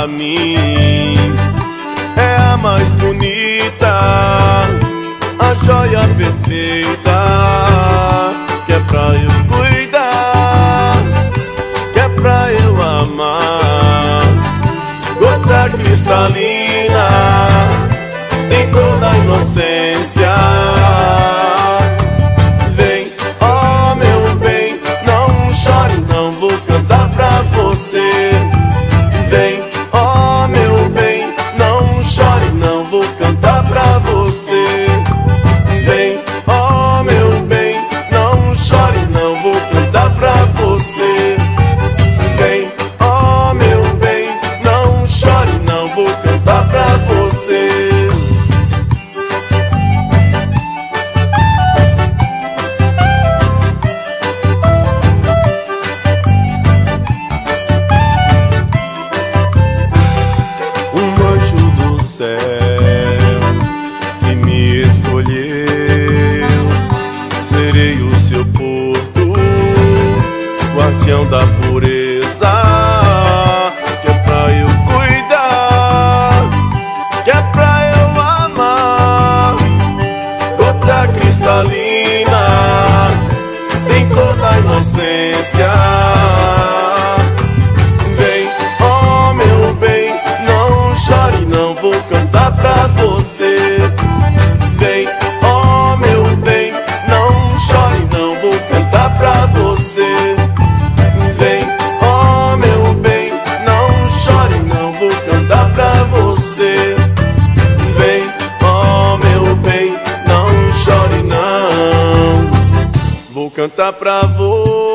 pra mim é a mais bonita, a joia perfeita, que é pra eu cuidar, que é pra eu amar. Gota cristalina, tem toda a inocência. Vem, ó meu bem, não chore, não vou cantar pra você. Vem, ó meu bem, não chore, não vou cantar pra você. Vem, ó meu bem, não chore, não vou cantar pra você. Vem, ó meu bem, não chore, não vou cantar pra você. Que me escolheu, serei o seu porto, guardião da pureza, que é pra eu cuidar, que é pra eu amar. Gota cristalina, tem toda a inocência. Vem, ó meu bem, não chore, não vou cantar pra você. Vem, ó meu bem, não chore, não vou cantar pra você. Vem, ó meu bem, não chore, não vou cantar pra você. Vem, ó meu bem, não chore, não vou cantar pra você.